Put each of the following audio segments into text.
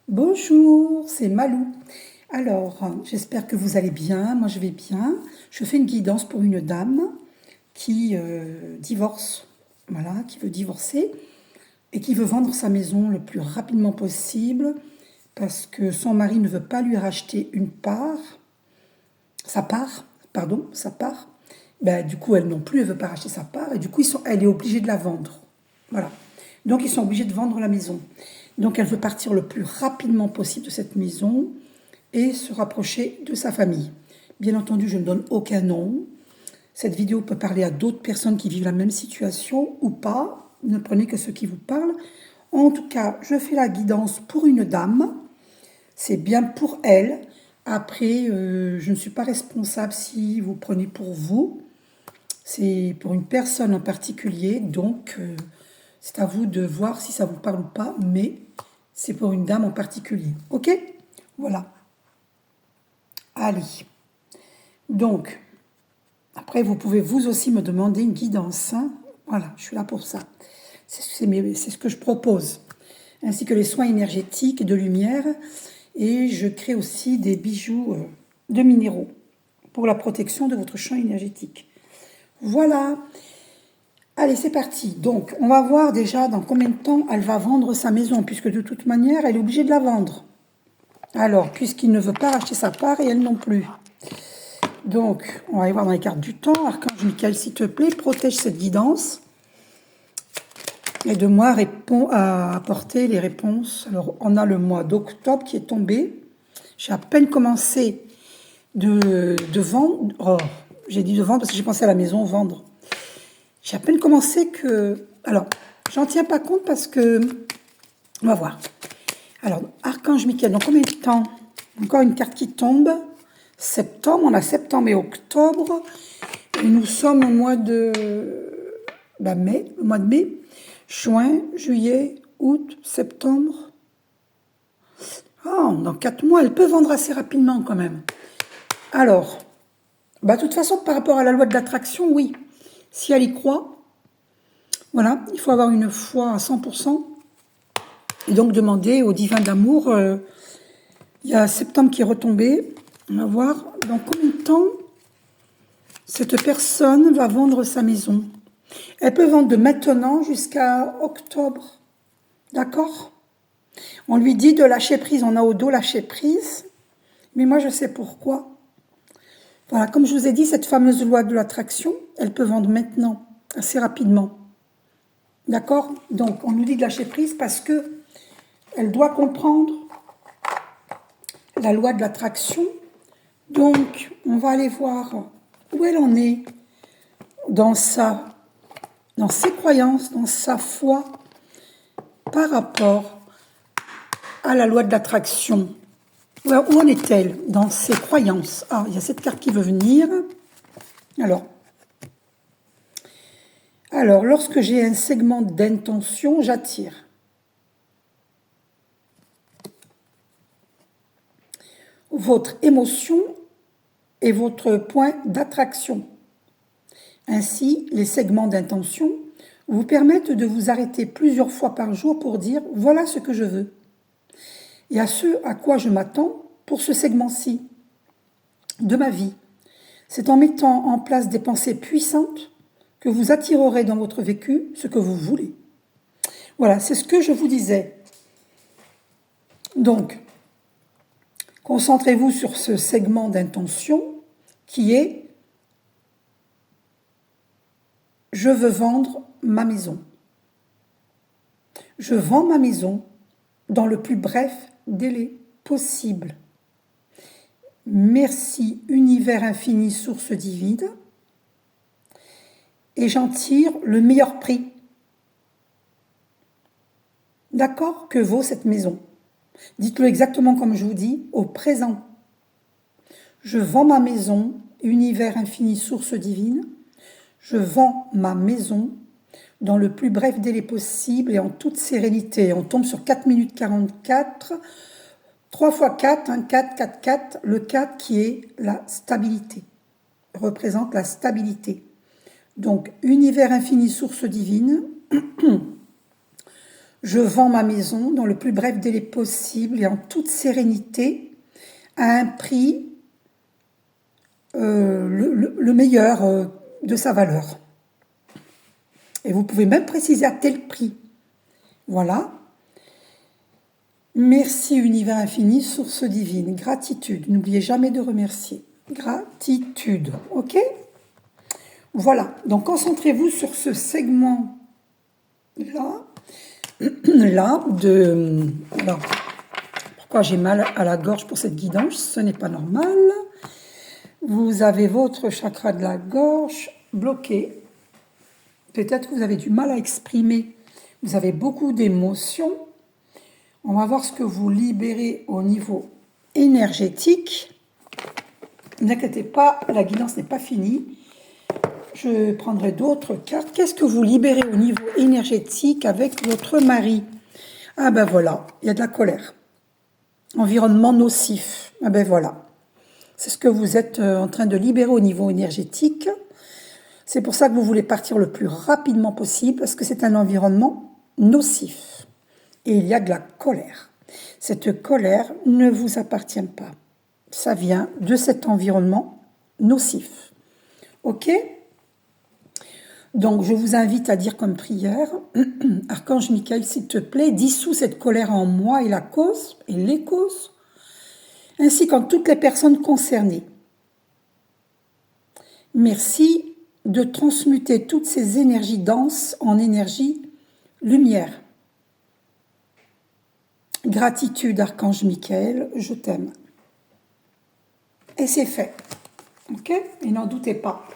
Bonjour, c'est Malou. Alors, j'espère que vous allez bien. Moi, je vais bien. Je fais une guidance pour une dame qui divorce, voilà, qui veut divorcer et qui veut vendre sa maison le plus rapidement possible parce que son mari ne veut pas lui racheter sa part. Ben, du coup, elle non plus, elle veut pas racheter sa part et du coup, elle est obligée de la vendre. Voilà. Donc, ils sont obligés de vendre la maison. Donc, elle veut partir le plus rapidement possible de cette maison et se rapprocher de sa famille. Bien entendu, je ne donne aucun nom. Cette vidéo peut parler à d'autres personnes qui vivent la même situation ou pas. Ne prenez que ce qui vous parle. En tout cas, je fais la guidance pour une dame. C'est bien pour elle. Après, je ne suis pas responsable si vous prenez pour vous. C'est pour une personne en particulier. Donc, c'est à vous de voir si ça vous parle ou pas. Mais c'est pour une dame en particulier. Ok? Voilà. Allez. Donc, après, vous pouvez vous aussi me demander une guidance. Hein. Voilà, je suis là pour ça. C'est ce que je propose. Ainsi que les soins énergétiques et de lumière. Et je crée aussi des bijoux de minéraux pour la protection de votre champ énergétique. Voilà. Allez, c'est parti. Donc, on va voir déjà dans combien de temps elle va vendre sa maison, puisque de toute manière, elle est obligée de la vendre. Alors, puisqu'il ne veut pas racheter sa part et elle non plus. Donc, on va aller voir dans les cartes du temps. Archange Michael, s'il te plaît, protège cette guidance. Aide-moi à apporter les réponses. Alors, on a le mois d'octobre qui est tombé. J'ai à peine commencé de vendre. Oh, j'ai dit de vendre parce que j'ai pensé à la maison, vendre. J'ai à peine commencé que... Alors, j'en tiens pas compte parce que... On va voir. Alors, Archange Michael, dans combien de temps? Encore une carte qui tombe. Septembre, on a septembre et octobre. Et nous sommes au mois de mai, le mois de mai. Juin, juillet, août, septembre. Oh, dans 4 mois, elle peut vendre assez rapidement quand même. Alors, de toute façon, par rapport à la loi de l'attraction, oui. Si elle y croit, voilà, il faut avoir une foi à 100%. Et donc demander au divin d'amour. Il y a septembre qui est retombé. On va voir dans combien de temps cette personne va vendre sa maison. Elle peut vendre de maintenant jusqu'à octobre. D'accord? On lui dit de lâcher prise. On a au dos lâcher prise. Mais moi, je sais pourquoi. Voilà, comme je vous ai dit, cette fameuse loi de l'attraction, elle peut vendre maintenant, assez rapidement. D'accord? Donc, on nous dit de lâcher prise parce que elle doit comprendre la loi de l'attraction. Donc, on va aller voir où elle en est dans ses croyances, dans sa foi, par rapport à la loi de l'attraction. Où en est-elle dans ses croyances? Ah, il y a cette carte qui veut venir. Alors, lorsque j'ai un segment d'intention, j'attire. Votre émotion est votre point d'attraction. Ainsi, les segments d'intention vous permettent de vous arrêter plusieurs fois par jour pour dire « voilà ce que je veux » et à ce à quoi je m'attends pour ce segment-ci de ma vie. C'est en mettant en place des pensées puissantes que vous attirerez dans votre vécu ce que vous voulez. Voilà, c'est ce que je vous disais. Donc, concentrez-vous sur ce segment d'intention qui est « je veux vendre ma maison ». Je vends ma maison dans le plus bref délai possible. Merci, univers infini, source divine. Et j'en tire le meilleur prix. D'accord? Que vaut cette maison? Dites-le exactement comme je vous dis, au présent. Je vends ma maison, univers infini, source divine. Je vends ma maison dans le plus bref délai possible et en toute sérénité. On tombe sur 4 minutes 44. 3 x 4, 4, 4, 4. Le 4 qui est la stabilité. Représente la stabilité. Donc, univers infini, source divine. Je vends ma maison dans le plus bref délai possible et en toute sérénité à un prix le meilleur de sa valeur. Et vous pouvez même préciser à tel prix. Voilà. Merci univers infini, source divine. Gratitude. N'oubliez jamais de remercier. Gratitude. OK? Voilà. Donc concentrez-vous sur ce segment-là. Là, alors, pourquoi j'ai mal à la gorge pour cette guidance? Ce n'est pas normal. Vous avez votre chakra de la gorge bloqué. Peut-être que vous avez du mal à exprimer. Vous avez beaucoup d'émotions. On va voir ce que vous libérez au niveau énergétique. Ne vous inquiétez pas, la guidance n'est pas finie. Je prendrai d'autres cartes. Qu'est-ce que vous libérez au niveau énergétique avec votre mari? Ah ben voilà, il y a de la colère. Environnement nocif. Ah ben voilà. C'est ce que vous êtes en train de libérer au niveau énergétique. C'est pour ça que vous voulez partir le plus rapidement possible, parce que c'est un environnement nocif. Et il y a de la colère. Cette colère ne vous appartient pas. Ça vient de cet environnement nocif. OK? Donc, je vous invite à dire comme prière, Archange Michael, s'il te plaît, dissous cette colère en moi et la cause, et les causes, ainsi qu'en toutes les personnes concernées. Merci de transmuter toutes ces énergies denses en énergie lumière. Gratitude, Archange Michael, je t'aime. Et c'est fait. OK? Et n'en doutez pas.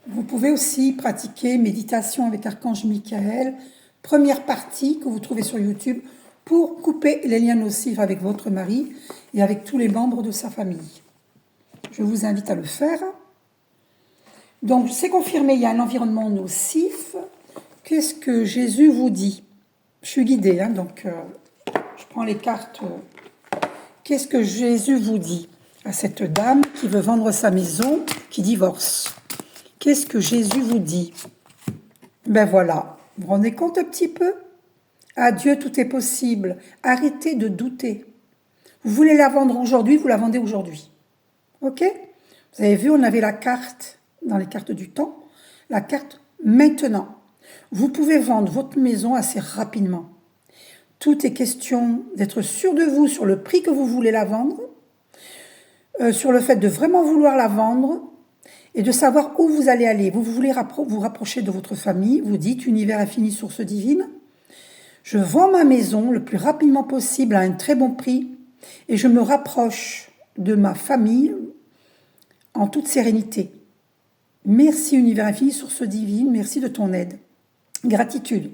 Vous pouvez aussi pratiquer méditation avec Archange Michael, première partie que vous trouvez sur YouTube, pour couper les liens nocifs avec votre mari et avec tous les membres de sa famille. Je vous invite à le faire. Donc, c'est confirmé, il y a un environnement nocif. Qu'est-ce que Jésus vous dit? Je suis guidée, donc je prends les cartes. Qu'est-ce que Jésus vous dit à cette dame qui veut vendre sa maison, qui divorce? Qu'est-ce que Jésus vous dit? Ben voilà, vous vous rendez compte un petit peu? À Dieu, tout est possible. Arrêtez de douter. Vous voulez la vendre aujourd'hui, vous la vendez aujourd'hui. OK? Vous avez vu, on avait la carte, dans les cartes du temps, la carte maintenant. Vous pouvez vendre votre maison assez rapidement. Tout est question d'être sûr de vous sur le prix que vous voulez la vendre, sur le fait de vraiment vouloir la vendre, et de savoir où vous allez aller. Vous voulez vous rapprocher de votre famille, vous dites, univers infini, source divine, je vends ma maison le plus rapidement possible à un très bon prix et je me rapproche de ma famille en toute sérénité. Merci univers infini, source divine, merci de ton aide. Gratitude.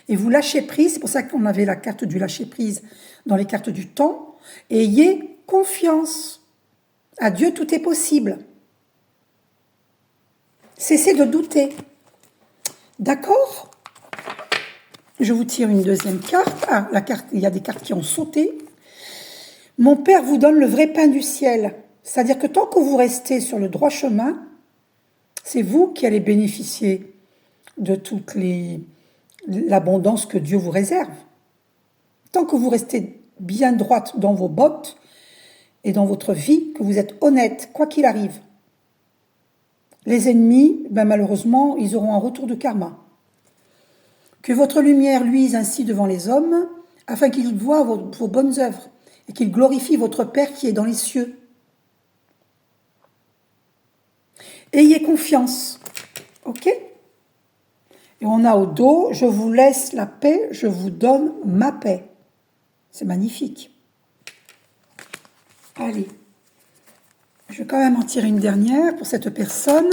Et vous lâchez prise, c'est pour ça qu'on avait la carte du lâcher prise dans les cartes du temps. Ayez confiance. À Dieu, tout est possible. Cessez de douter. D'accord? Je vous tire une deuxième carte. Ah, la carte, il y a des cartes qui ont sauté. Mon Père vous donne le vrai pain du ciel. C'est-à-dire que tant que vous restez sur le droit chemin, c'est vous qui allez bénéficier de toute l'abondance que Dieu vous réserve. Tant que vous restez bien droite dans vos bottes et dans votre vie, que vous êtes honnête, quoi qu'il arrive. Les ennemis, malheureusement, ils auront un retour de karma. Que votre lumière luise ainsi devant les hommes, afin qu'ils voient vos bonnes œuvres et qu'ils glorifient votre Père qui est dans les cieux. Ayez confiance, ok? Et on a au dos, je vous laisse la paix, je vous donne ma paix. C'est magnifique. Allez. Je vais quand même en tirer une dernière pour cette personne.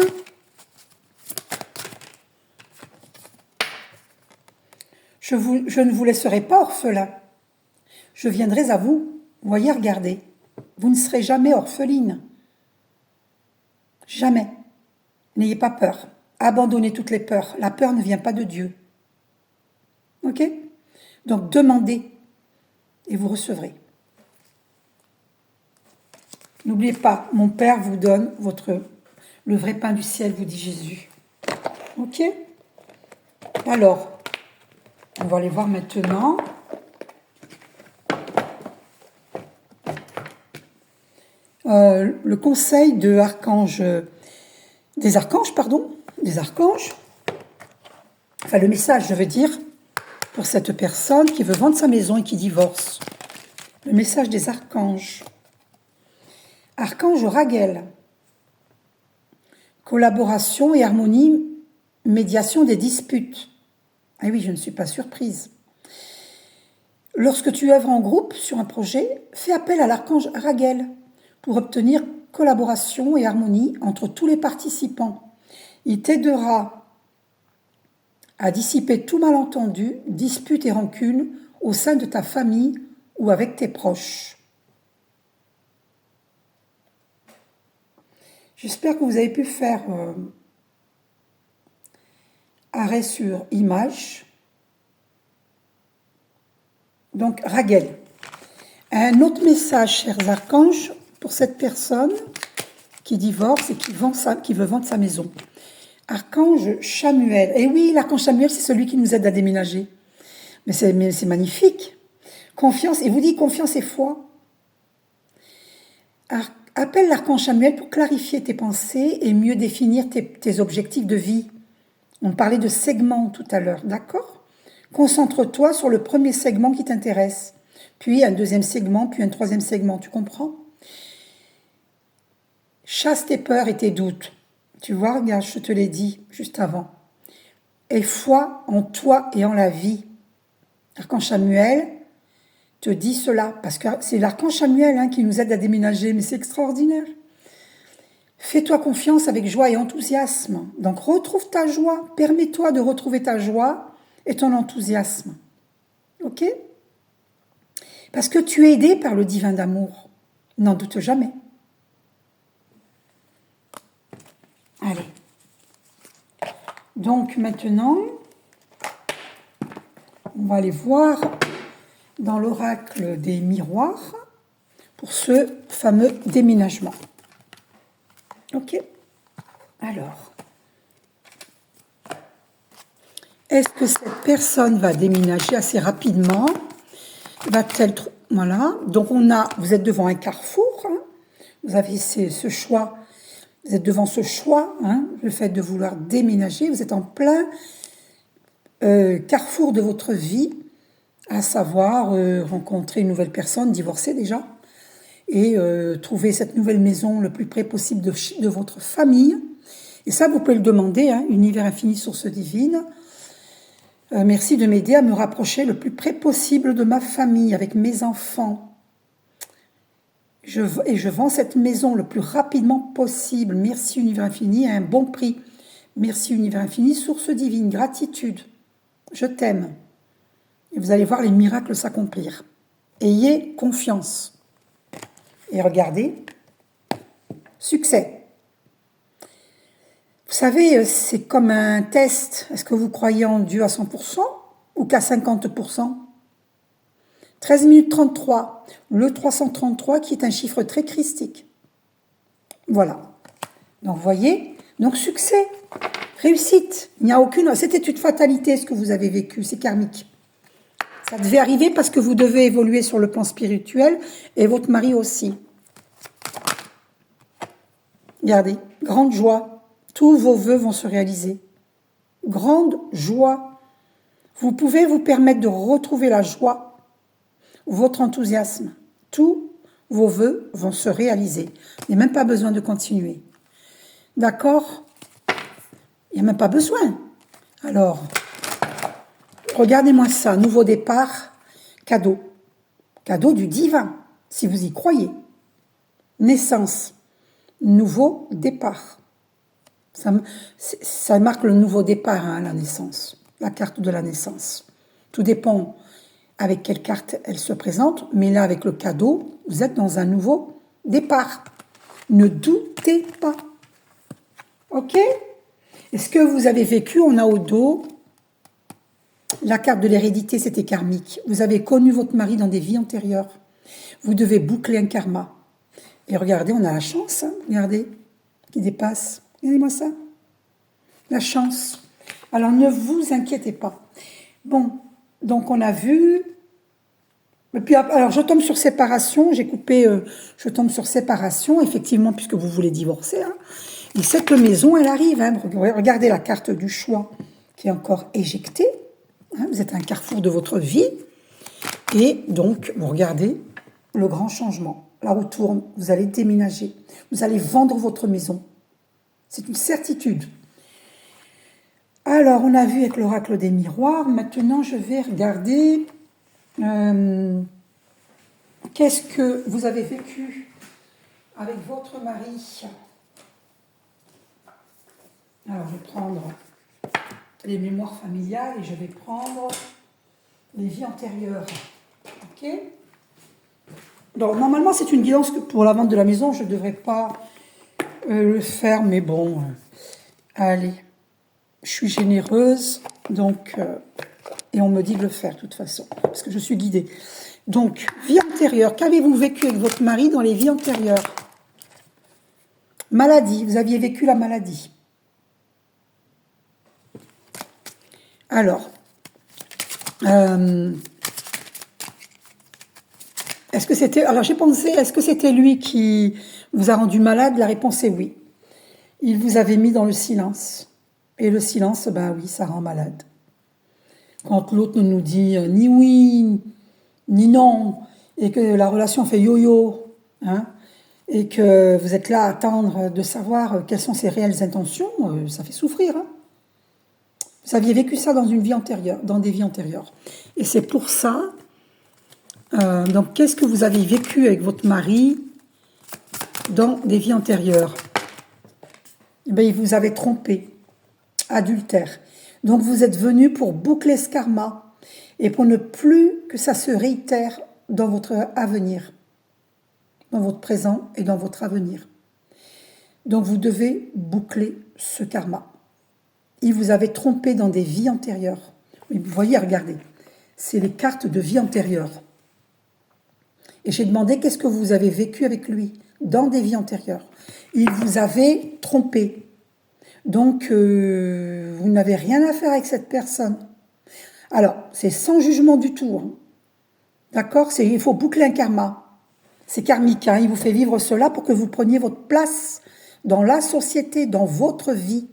Je ne vous laisserai pas orphelin. Je viendrai à vous. Voyez, regardez. Vous ne serez jamais orpheline. Jamais. N'ayez pas peur. Abandonnez toutes les peurs. La peur ne vient pas de Dieu. OK? Donc, demandez et vous recevrez. N'oubliez pas, mon Père vous donne le vrai pain du ciel, vous dit Jésus. OK? Alors, on va aller voir maintenant. Le conseil des archanges, enfin le message, je veux dire, pour cette personne qui veut vendre sa maison et qui divorce. Le message des archanges. Archange Raguel. Collaboration et harmonie, médiation des disputes. Ah oui, je ne suis pas surprise. Lorsque tu œuvres en groupe sur un projet, fais appel à l'archange Raguel pour obtenir collaboration et harmonie entre tous les participants. Il t'aidera à dissiper tout malentendu, disputes et rancunes au sein de ta famille ou avec tes proches. J'espère que vous avez pu faire arrêt sur image. Donc, Raguel. Un autre message, chers archanges, pour cette personne qui divorce et qui veut vendre sa maison. Archange Chamuel. Et oui, l'archange Chamuel, c'est celui qui nous aide à déménager. Mais c'est magnifique. Confiance, et vous dit confiance et foi. Appelle l'archange Chamuel pour clarifier tes pensées et mieux définir tes objectifs de vie. On parlait de segments tout à l'heure, d'accord? Concentre-toi sur le premier segment qui t'intéresse, puis un deuxième segment, puis un troisième segment, tu comprends? Chasse tes peurs et tes doutes. Tu vois, regarde, je te l'ai dit juste avant. Aie foi en toi et en la vie. L'archange Chamuel te dit cela, parce que c'est l'archange Chamuel qui nous aide à déménager, mais c'est extraordinaire. Fais-toi confiance avec joie et enthousiasme. Donc retrouve ta joie, permets-toi de retrouver ta joie et ton enthousiasme. Ok? Parce que tu es aidé par le divin d'amour. N'en doute jamais. Allez. Donc maintenant, on va aller voir dans l'oracle des miroirs pour ce fameux déménagement. Ok? Alors, est-ce que cette personne va déménager assez rapidement? Va-t-elle... Voilà. Donc, vous êtes devant un carrefour. Vous avez ce choix. Vous êtes devant ce choix, le fait de vouloir déménager. Vous êtes en plein carrefour de votre vie, à savoir rencontrer une nouvelle personne, divorcer déjà, et trouver cette nouvelle maison le plus près possible de votre famille. Et ça, vous pouvez le demander, Univers infini, source divine. Merci de m'aider à me rapprocher le plus près possible de ma famille, avec mes enfants. Je vends cette maison le plus rapidement possible. Merci Univers infini, à un bon prix. Merci Univers infini, source divine, gratitude. Je t'aime. Et vous allez voir les miracles s'accomplir. Ayez confiance. Et regardez, succès. Vous savez, c'est comme un test. Est-ce que vous croyez en Dieu à 100% ou qu'à 50%? 13 minutes 33, le 333 qui est un chiffre très christique. Voilà. Donc, vous voyez, donc succès, réussite. Il n'y a aucune... C'était une fatalité ce que vous avez vécu, c'est karmique. Ça devait arriver parce que vous devez évoluer sur le plan spirituel et votre mari aussi. Regardez, grande joie. Tous vos vœux vont se réaliser. Grande joie. Vous pouvez vous permettre de retrouver la joie, votre enthousiasme. Tous vos vœux vont se réaliser. Il n'y a même pas besoin de continuer. D'accord? Il n'y a même pas besoin. Alors, regardez-moi ça. Nouveau départ, cadeau. Cadeau du divin, si vous y croyez. Naissance, nouveau départ. Ça marque le nouveau départ, la naissance, la carte de la naissance. Tout dépend avec quelle carte elle se présente, mais là, avec le cadeau, vous êtes dans un nouveau départ. Ne doutez pas. Ok? Est-ce que vous avez vécu, on a au dos, la carte de l'hérédité, c'était karmique. Vous avez connu votre mari dans des vies antérieures. Vous devez boucler un karma. Et regardez, on a la chance, regardez, qui dépasse. Regardez-moi ça. La chance. Alors, ne vous inquiétez pas. Bon, donc on a vu. Et puis, alors, je tombe sur séparation. J'ai coupé, je tombe sur séparation, effectivement, puisque vous voulez divorcer. Hein. Et cette maison, elle arrive. Hein. Regardez la carte du choix qui est encore éjectée. Hein. Vous êtes à un carrefour de votre vie. Et donc, vous regardez le grand changement. La roue tourne, vous allez déménager. Vous allez vendre votre maison. C'est une certitude. Alors, on a vu avec l'oracle des miroirs. Maintenant, je vais regarder qu'est-ce que vous avez vécu avec votre mari. Alors, je vais prendre les mémoires familiales et je vais prendre les vies antérieures. Ok ? Donc, normalement, c'est une guidance que pour la vente de la maison, je ne devrais pas le faire, mais bon, allez. Je suis généreuse, donc, et on me dit de le faire de toute façon, parce que je suis guidée. Donc, vie antérieure, qu'avez-vous vécu avec votre mari dans les vies antérieures? Maladie, vous aviez vécu la maladie. Alors, est-ce que c'était... Alors, j'ai pensé, est-ce que c'était lui qui vous a rendu malade? La réponse est oui. Il vous avait mis dans le silence. Et le silence, ben oui, ça rend malade. Quand l'autre ne nous dit ni oui, ni non, et que la relation fait yo-yo, hein, et que vous êtes là à attendre de savoir quelles sont ses réelles intentions, ça fait souffrir. Hein. Vous aviez vécu ça dans une vie antérieure, dans des vies antérieures. Et c'est pour ça, donc qu'est-ce que vous avez vécu avec votre mari dans des vies antérieures? Eh bien, il vous avait trompé. Adultère. Donc vous êtes venu pour boucler ce karma et pour ne plus que ça se réitère dans votre avenir, dans votre présent et dans votre avenir. Donc vous devez boucler ce karma. Il vous avait trompé dans des vies antérieures. Vous voyez, regardez, c'est les cartes de vie antérieure. Et j'ai demandé qu'est-ce que vous avez vécu avec lui dans des vies antérieures. Il vous avait trompé. Donc, vous n'avez rien à faire avec cette personne. Alors, c'est sans jugement du tout. Hein. D'accord ? Il faut boucler un karma. C'est karmique. Hein. Il vous fait vivre cela pour que vous preniez votre place dans la société, dans votre vie.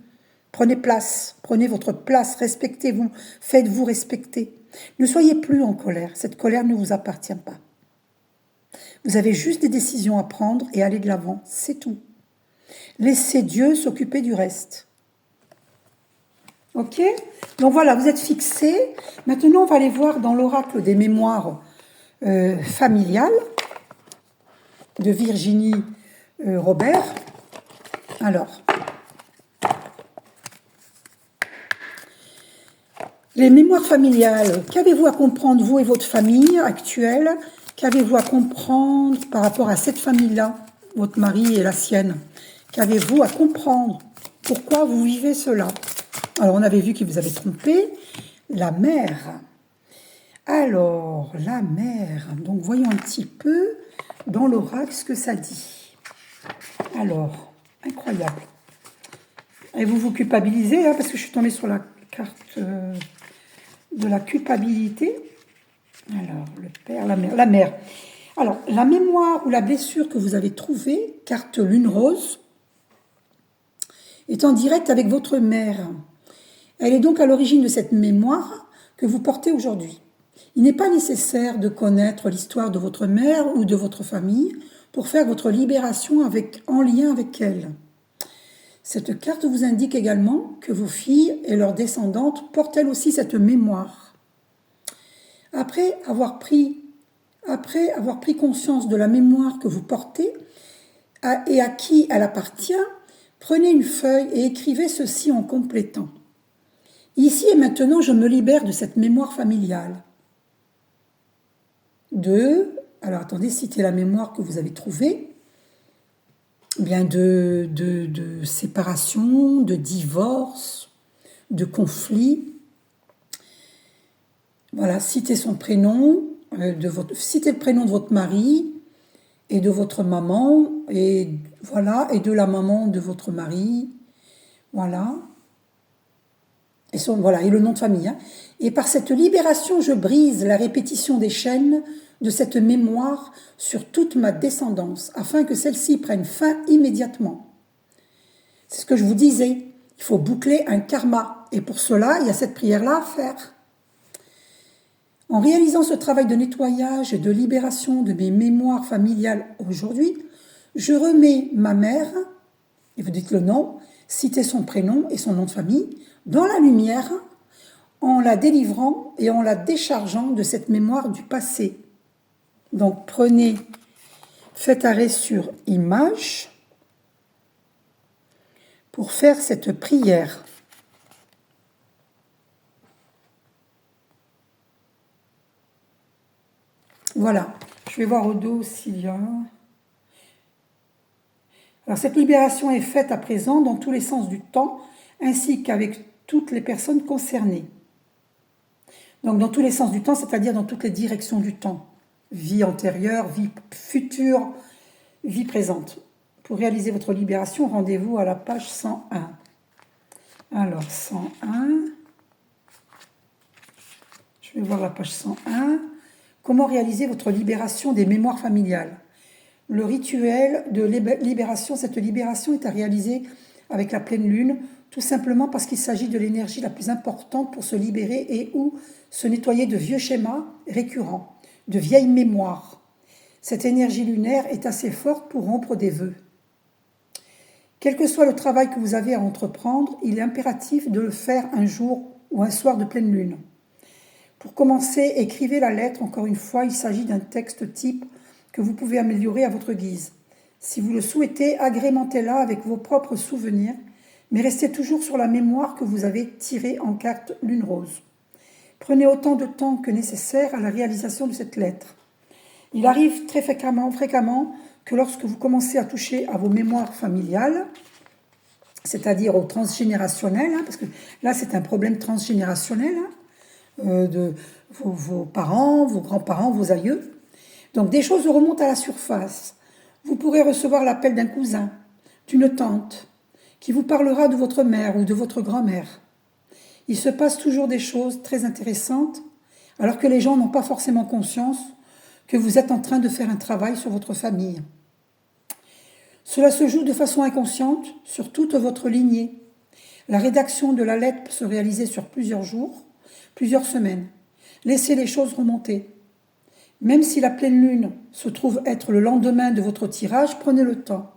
Prenez place. Prenez votre place. Respectez-vous. Faites-vous respecter. Ne soyez plus en colère. Cette colère ne vous appartient pas. Vous avez juste des décisions à prendre et aller de l'avant. C'est tout. Laissez Dieu s'occuper du reste. Ok ? Donc voilà, vous êtes fixés. Maintenant, on va aller voir dans l'oracle des mémoires familiales de Virginie Robert. Alors, les mémoires familiales, qu'avez-vous à comprendre, vous et votre famille actuelle? Qu'avez-vous à comprendre par rapport à cette famille-là, votre mari et la sienne? Qu'avez-vous à comprendre? Pourquoi vous vivez cela? Alors, on avait vu qu'il vous avait trompé. La mère. Alors, la mère. Donc, voyons un petit peu dans l'oracle ce que ça dit. Alors, incroyable. Et vous vous culpabilisez, hein, parce que je suis tombée sur la carte de la culpabilité. Alors, le père, la mère. La mère. Alors, la mémoire ou la blessure que vous avez trouvée, carte lune rose, est en direct avec votre mère. Elle est donc à l'origine de cette mémoire que vous portez aujourd'hui. Il n'est pas nécessaire de connaître l'histoire de votre mère ou de votre famille pour faire votre libération en lien avec elle. Cette carte vous indique également que vos filles et leurs descendantes portent elles aussi cette mémoire. Après avoir pris conscience de la mémoire que vous portez et à qui elle appartient, prenez une feuille et écrivez ceci en complétant. Ici et maintenant, je me libère de cette mémoire familiale. Alors attendez, citez la mémoire que vous avez trouvée. Bien de séparation, de divorce, de conflit. Voilà, citez son prénom, citez le prénom de votre mari et de votre maman, et voilà, et de la maman de votre mari. Voilà. voilà, et le nom de famille. Hein. Et par cette libération, je brise la répétition des chaînes de cette mémoire sur toute ma descendance, afin que celle-ci prenne fin immédiatement. C'est ce que je vous disais. Il faut boucler un karma. Et pour cela, il y a cette prière-là à faire. En réalisant ce travail de nettoyage et de libération de mes mémoires familiales aujourd'hui, je remets ma mère, et vous dites le nom, citez son prénom et son nom de famille, dans la lumière, en la délivrant et en la déchargeant de cette mémoire du passé. Donc faites arrêt sur image pour faire cette prière. Voilà, je vais voir au dos s'il y a... Alors cette libération est faite à présent dans tous les sens du temps, ainsi qu'avec toutes les personnes concernées. Donc dans tous les sens du temps, c'est-à-dire dans toutes les directions du temps. Vie antérieure, vie future, vie présente. Pour réaliser votre libération, rendez-vous à la page 101. Alors 101, je vais voir la page 101. Comment réaliser votre libération des mémoires familiales? Le rituel de libération, cette libération est à réaliser avec la pleine lune, tout simplement parce qu'il s'agit de l'énergie la plus importante pour se libérer et ou se nettoyer de vieux schémas récurrents, de vieilles mémoires. Cette énergie lunaire est assez forte pour rompre des vœux. Quel que soit le travail que vous avez à entreprendre, il est impératif de le faire un jour ou un soir de pleine lune. Pour commencer, écrivez la lettre. Encore une fois, il s'agit d'un texte type que vous pouvez améliorer à votre guise. Si vous le souhaitez, agrémentez-la avec vos propres souvenirs, mais restez toujours sur la mémoire que vous avez tirée en carte lune rose. Prenez autant de temps que nécessaire à la réalisation de cette lettre. Il arrive très fréquemment que lorsque vous commencez à toucher à vos mémoires familiales, c'est-à-dire au transgénérationnel, parce que là c'est un problème transgénérationnel, de vos parents, vos grands-parents, vos aïeux. Donc des choses remontent à la surface. Vous pourrez recevoir l'appel d'un cousin, d'une tante, qui vous parlera de votre mère ou de votre grand-mère. Il se passe toujours des choses très intéressantes, alors que les gens n'ont pas forcément conscience que vous êtes en train de faire un travail sur votre famille. Cela se joue de façon inconsciente sur toute votre lignée. La rédaction de la lettre peut se réaliser sur plusieurs jours, plusieurs semaines. Laissez les choses remonter. Même si la pleine lune se trouve être le lendemain de votre tirage, prenez le temps.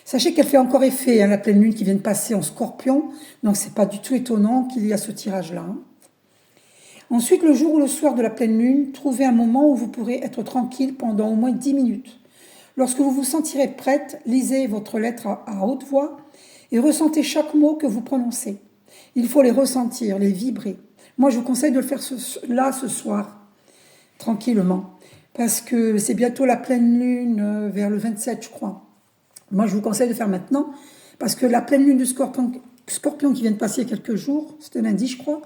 Sachez qu'elle fait encore effet, la pleine lune qui vient de passer en Scorpion, donc c'est pas du tout étonnant qu'il y a ce tirage-là. Ensuite, le jour ou le soir de la pleine lune, trouvez un moment où vous pourrez être tranquille pendant au moins 10 minutes. Lorsque vous vous sentirez prête, lisez votre lettre à haute voix et ressentez chaque mot que vous prononcez. Il faut les ressentir, les vibrer. Moi, je vous conseille de le faire ce soir, tranquillement, parce que c'est bientôt la pleine lune, vers le 27, je crois. Moi, je vous conseille de faire maintenant, parce que la pleine lune du Scorpion qui vient de passer il y a quelques jours, c'était lundi, je crois,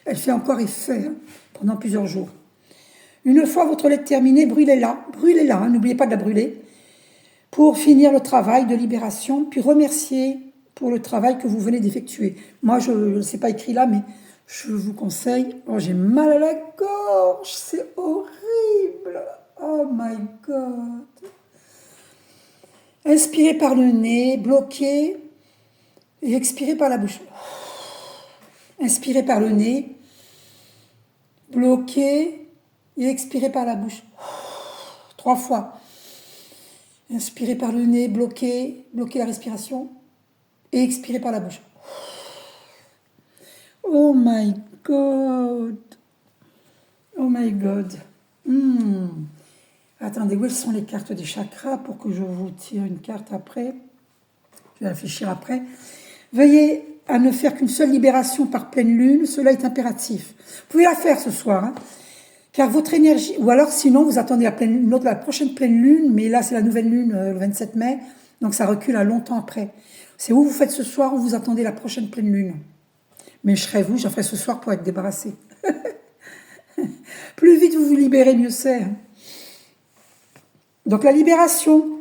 elle fait encore effet pendant plusieurs jours. Une fois votre lettre terminée, brûlez-la, n'oubliez pas de la brûler, pour finir le travail de libération, puis remercier pour le travail que vous venez d'effectuer. Moi, je ne sais pas écrit là, mais je vous conseille. Oh, j'ai mal à la gorge, c'est horrible. Oh my God. Inspirez par le nez, bloquez, et expirez par la bouche. Inspirez par le nez, bloquez, et expirez par la bouche. 3 fois. Inspirez par le nez, bloquez la respiration, et expirez par la bouche. Oh my God. Oh my God. Attendez, où sont les cartes des chakras pour que je vous tire une carte après? Je vais réfléchir après. Veuillez à ne faire qu'une seule libération par pleine lune, cela est impératif. Vous pouvez la faire ce soir, car votre énergie, ou alors sinon vous attendez la prochaine pleine lune, mais là c'est la nouvelle lune le 27 mai, donc ça recule à longtemps après. C'est où vous faites ce soir ou vous attendez la prochaine pleine lune. Mais je serai vous, j'en ferai ce soir pour être débarrassé. Plus vite vous vous libérez, mieux c'est. Donc la libération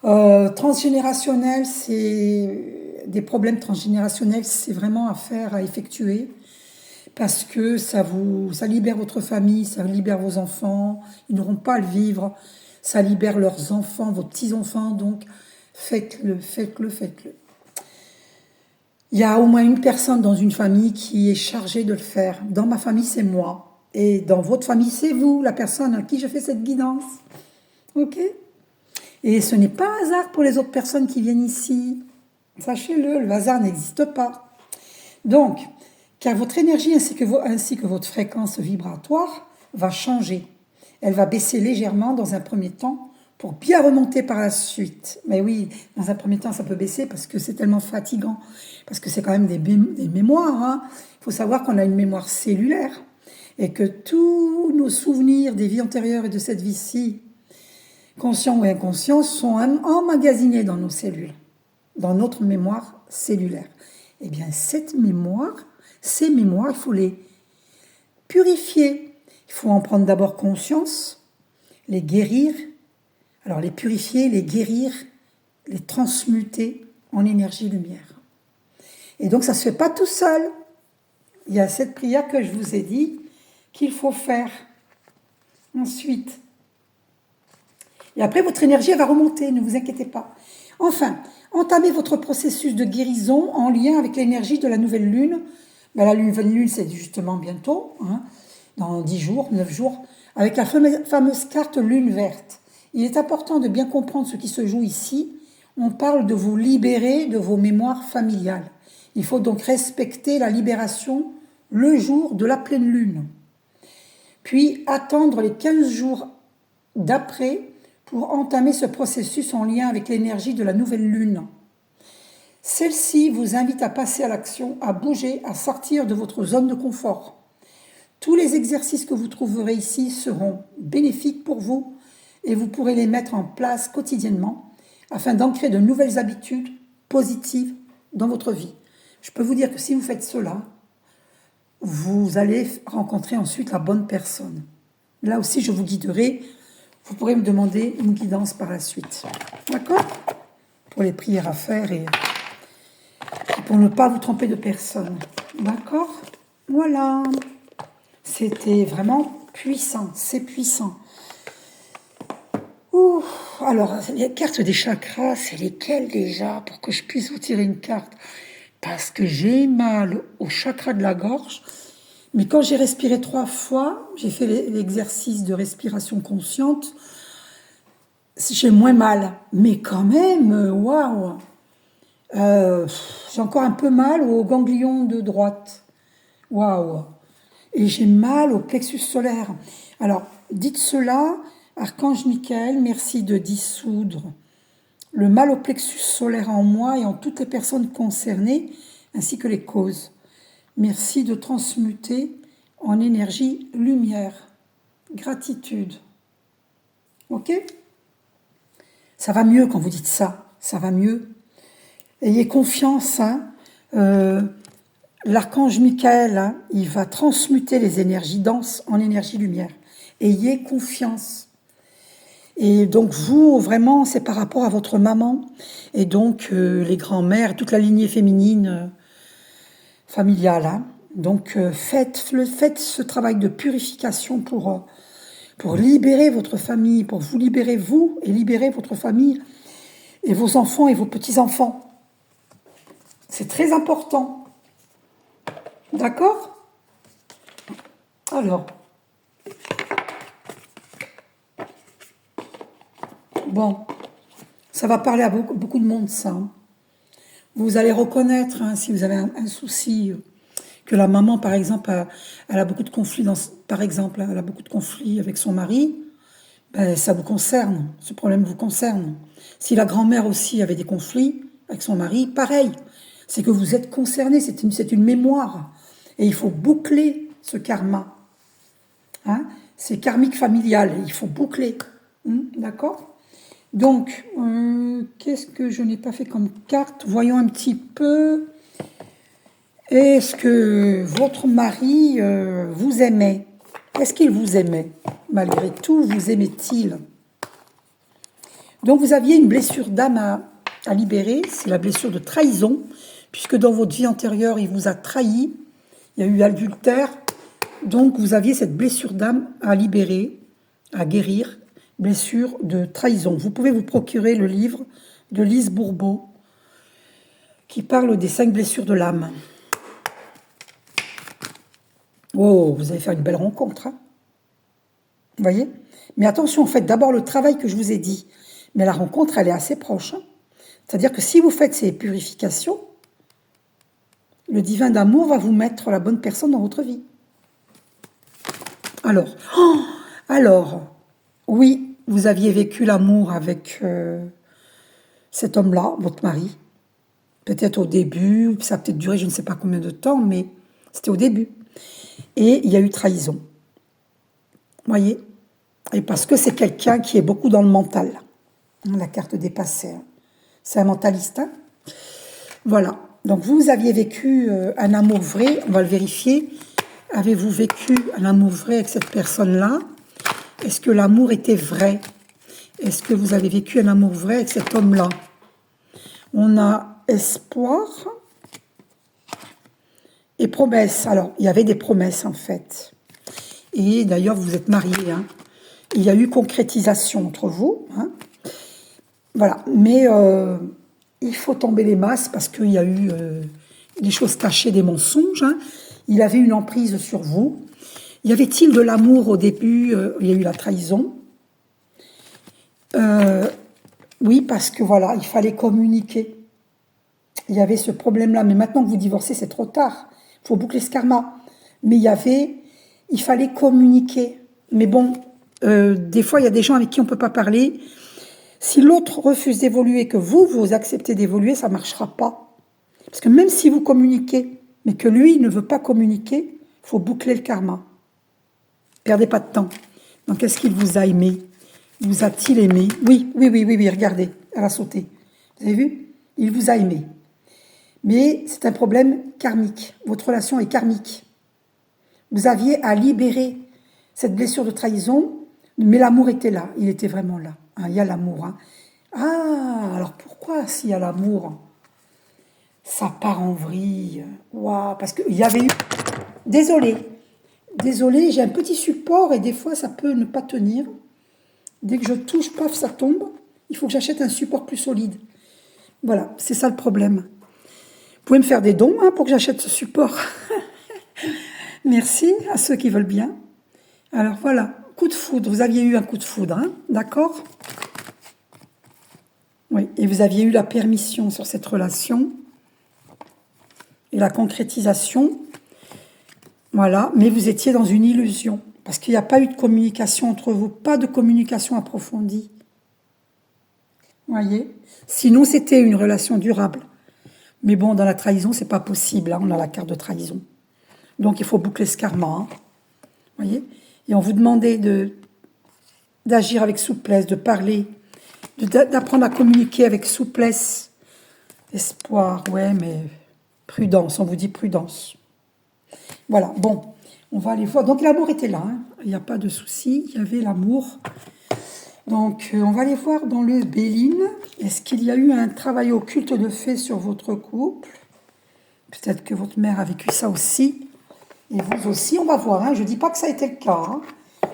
transgénérationnelle, c'est des problèmes transgénérationnels, c'est vraiment à faire, à effectuer, parce que ça libère votre famille, ça libère vos enfants, ils n'auront pas à le vivre, ça libère leurs enfants, vos petits-enfants, donc faites-le, faites-le, faites-le. Il y a au moins une personne dans une famille qui est chargée de le faire. Dans ma famille, c'est moi. Et dans votre famille, c'est vous, la personne à qui je fais cette guidance. Ok? Et ce n'est pas hasard pour les autres personnes qui viennent ici. Sachez-le, le hasard n'existe pas. Donc, car votre énergie ainsi que votre fréquence vibratoire va changer. Elle va baisser légèrement dans un premier temps pour bien remonter par la suite. Mais oui, dans un premier temps, ça peut baisser parce que c'est tellement fatigant. Parce que c'est quand même des mémoires. Hein. Il faut savoir qu'on a une mémoire cellulaire et que tous nos souvenirs des vies antérieures et de cette vie-ci, conscients ou inconscients, sont emmagasinés dans nos cellules, dans notre mémoire cellulaire. Eh bien, ces mémoires, il faut les purifier. Il faut en prendre d'abord conscience, les guérir. Alors, les purifier, les guérir, les transmuter en énergie lumière. Et donc, ça ne se fait pas tout seul. Il y a cette prière que je vous ai dit qu'il faut faire. Ensuite. Et après, votre énergie elle va remonter, ne vous inquiétez pas. Enfin, entamez votre processus de guérison en lien avec l'énergie de la nouvelle lune. Ben, la nouvelle lune, c'est justement bientôt, hein, dans 10 jours, 9 jours, avec la fameuse carte lune verte. Il est important de bien comprendre ce qui se joue ici. On parle de vous libérer de vos mémoires familiales. Il faut donc respecter la libération le jour de la pleine lune. Puis attendre les 15 jours d'après pour entamer ce processus en lien avec l'énergie de la nouvelle lune. Celle-ci vous invite à passer à l'action, à bouger, à sortir de votre zone de confort. Tous les exercices que vous trouverez ici seront bénéfiques pour vous et vous pourrez les mettre en place quotidiennement afin d'ancrer de nouvelles habitudes positives dans votre vie. Je peux vous dire que si vous faites cela, vous allez rencontrer ensuite la bonne personne. Là aussi, je vous guiderai. Vous pourrez me demander une guidance par la suite. D'accord? Pour les prières à faire et pour ne pas vous tromper de personne. D'accord? Voilà. C'était vraiment puissant. C'est puissant. Ouh. Alors, les cartes des chakras, c'est lesquelles déjà pour que je puisse vous tirer une carte? Parce que j'ai mal au chakra de la gorge. Mais quand j'ai respiré 3 fois, j'ai fait l'exercice de respiration consciente, j'ai moins mal. Mais quand même, waouh! J'ai encore un peu mal au ganglion de droite. Waouh! Et j'ai mal au plexus solaire. Alors, dites cela, Archange Michael, merci de dissoudre le mal au plexus solaire en moi et en toutes les personnes concernées, ainsi que les causes. Merci de transmuter en énergie lumière. Gratitude. Ok? Ça va mieux quand vous dites ça. Ça va mieux. Ayez confiance. Hein. L'archange Michael, hein, il va transmuter les énergies denses en énergie lumière. Ayez confiance. Et donc vous, vraiment, c'est par rapport à votre maman. Et donc les grands-mères, toute la lignée féminine familiale. Hein. Donc faites ce travail de purification pour libérer votre famille, pour vous libérer vous et libérer votre famille et vos enfants et vos petits-enfants. C'est très important. D'accord? Alors, bon, ça va parler à beaucoup de monde, ça. Hein. Vous allez reconnaître, hein, si vous avez un souci, que la maman, par exemple, elle a beaucoup de conflits, par exemple, elle a beaucoup de conflits avec son mari, ben, ça vous concerne, ce problème vous concerne. Si la grand-mère aussi avait des conflits avec son mari, pareil, c'est que vous êtes concerné, c'est une mémoire. Et il faut boucler ce karma. Hein, c'est karmique familial, il faut boucler. D'accord? Donc, qu'est-ce que je n'ai pas fait comme carte? Voyons un petit peu. Est-ce que votre mari vous aimait? Est-ce qu'il vous aimait? Malgré tout, vous aimait-il? Donc, vous aviez une blessure d'âme à libérer, c'est la blessure de trahison, puisque dans votre vie antérieure, il vous a trahi, il y a eu adultère, donc vous aviez cette blessure d'âme à libérer, à guérir, blessure de trahison. Vous pouvez vous procurer le livre de Lise Bourbeau qui parle des 5 blessures de l'âme. Oh, vous allez faire une belle rencontre, hein. Vous voyez? Mais attention, faites d'abord le travail que je vous ai dit. Mais la rencontre, elle est assez proche, hein. C'est-à-dire que si vous faites ces purifications, le divin d'amour va vous mettre la bonne personne dans votre vie. Alors, oui, vous aviez vécu l'amour avec cet homme-là, votre mari. Peut-être au début, ça a peut-être duré je ne sais pas combien de temps, mais c'était au début. Et il y a eu trahison. Vous voyez? Et parce que c'est quelqu'un qui est beaucoup dans le mental. La carte des passés. C'est un mentaliste. Hein? Voilà. Donc vous aviez vécu un amour vrai, on va le vérifier. Avez-vous vécu un amour vrai avec cette personne-là? Est-ce que l'amour était vrai? Est-ce que vous avez vécu un amour vrai avec cet homme-là? On a espoir et promesse. Alors, il y avait des promesses en fait. Et d'ailleurs, vous êtes mariés. Hein. Il y a eu concrétisation entre vous. Hein. Voilà. Mais il faut tomber les masses parce qu'il y a eu des choses cachées, des mensonges. Hein. Il avait une emprise sur vous. Y avait-il de l'amour au début? Il y a eu la trahison. Oui, parce que voilà, il fallait communiquer. Il y avait ce problème-là. Mais maintenant que vous divorcez, c'est trop tard. Il faut boucler ce karma. Mais il fallait communiquer. Mais bon, des fois, il y a des gens avec qui on ne peut pas parler. Si l'autre refuse d'évoluer, que vous acceptez d'évoluer, ça ne marchera pas. Parce que même si vous communiquez, mais que lui ne veut pas communiquer, il faut boucler le karma. Perdez pas de temps. Donc, est-ce qu'il vous a aimé? Vous a-t-il aimé? Oui, regardez, elle a sauté. Vous avez vu? Il vous a aimé. Mais c'est un problème karmique. Votre relation est karmique. Vous aviez à libérer cette blessure de trahison, mais l'amour était là. Il était vraiment là. Hein, il y a l'amour. Hein. Ah, alors pourquoi s'il y a l'amour, ça part en vrille? Waouh, parce qu'il y avait eu... Désolée, j'ai un petit support et des fois ça peut ne pas tenir. Dès que je touche, paf, ça tombe. Il faut que j'achète un support plus solide. Voilà, c'est ça le problème. Vous pouvez me faire des dons hein, pour que j'achète ce support. Merci à ceux qui veulent bien. Alors voilà, coup de foudre. Vous aviez eu un coup de foudre, hein, d'accord? Oui, et vous aviez eu la permission sur cette relation et la concrétisation. Voilà, mais vous étiez dans une illusion parce qu'il n'y a pas eu de communication entre vous, pas de communication approfondie. Voyez? Sinon, c'était une relation durable. Mais bon, dans la trahison, c'est pas possible. Hein, on a la carte de trahison. Donc, il faut boucler ce karma. Hein, voyez? Et on vous demandait d'agir avec souplesse, de parler, d'apprendre à communiquer avec souplesse. Espoir, ouais, mais prudence, on vous dit prudence. Voilà, bon, on va aller voir. Donc, l'amour était là. Hein, il n'y a pas de souci, il y avait l'amour. Donc, on va aller voir dans le Béline. Est-ce qu'il y a eu un travail occulte de fait sur votre couple? Peut-être que votre mère a vécu ça aussi. Et vous aussi, on va voir. Hein. Je ne dis pas que ça a été le cas. Hein.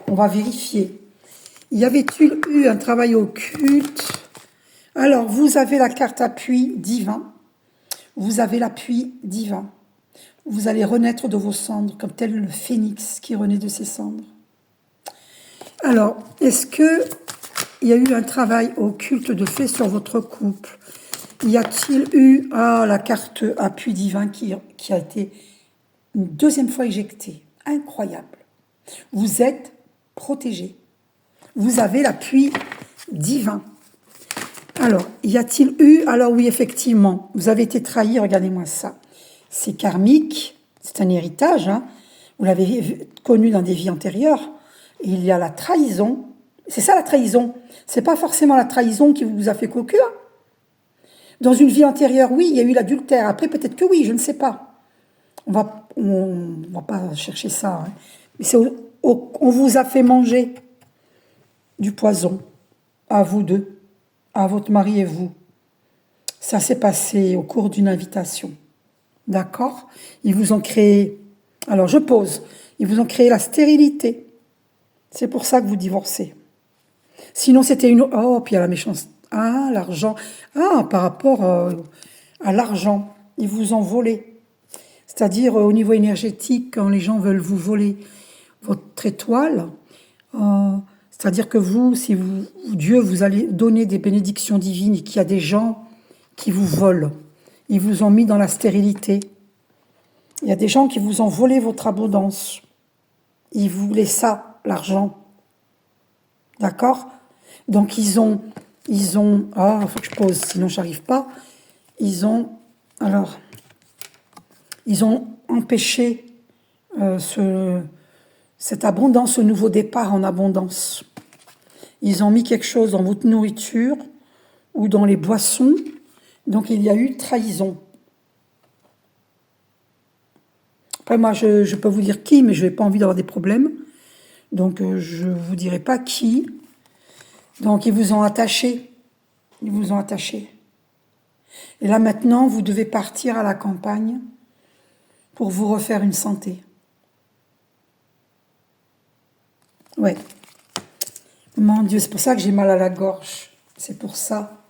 On va vérifier. Y avait-il eu un travail occulte? Alors, vous avez la carte appui divin. Vous avez l'appui divin. Vous allez renaître de vos cendres, comme tel le phénix qui renaît de ses cendres. Alors, est-ce que il y a eu un travail occulte de fait sur votre couple? Y a-t-il eu la carte appui divin qui a été une deuxième fois éjectée? Incroyable. Vous êtes protégé. Vous avez l'appui divin. Alors, y a-t-il eu... Alors oui, effectivement, vous avez été trahi, regardez-moi ça. C'est karmique, c'est un héritage. Hein. Vous l'avez connu dans des vies antérieures. Et il y a la trahison. C'est ça la trahison. C'est pas forcément la trahison qui vous a fait cocu. Hein. Dans une vie antérieure, oui, il y a eu l'adultère. Après, peut-être que oui, je ne sais pas. On va pas chercher ça. Hein. Mais on vous a fait manger du poison, à vous deux, à votre mari et vous. Ça s'est passé au cours d'une invitation. D'accord? Ils vous ont créé... Alors, je pose. Ils vous ont créé la stérilité. C'est pour ça que vous divorcez. Sinon, c'était une... Oh, puis il y a la méchanceté. Ah, l'argent. Ah, par rapport à l'argent. Ils vous ont volé. C'est-à-dire, au niveau énergétique, quand les gens veulent vous voler votre étoile, c'est-à-dire que vous, si vous, Dieu vous allez donner des bénédictions divines et qu'il y a des gens qui vous volent, ils vous ont mis dans la stérilité. Il y a des gens qui vous ont volé votre abondance. Ils voulaient ça, l'argent. D'accord? Donc ils ont, ah, il faut que je pose, sinon j'arrive pas. Ils ont empêché cette abondance, ce nouveau départ en abondance. Ils ont mis quelque chose dans votre nourriture ou dans les boissons. Donc il y a eu trahison. Après moi je peux vous dire qui, mais je n'ai pas envie d'avoir des problèmes. Donc je ne vous dirai pas qui. Donc ils vous ont attaché. Ils vous ont attaché. Et là maintenant vous devez partir à la campagne pour vous refaire une santé. Ouais. Mon Dieu, c'est pour ça que j'ai mal à la gorge. C'est pour ça.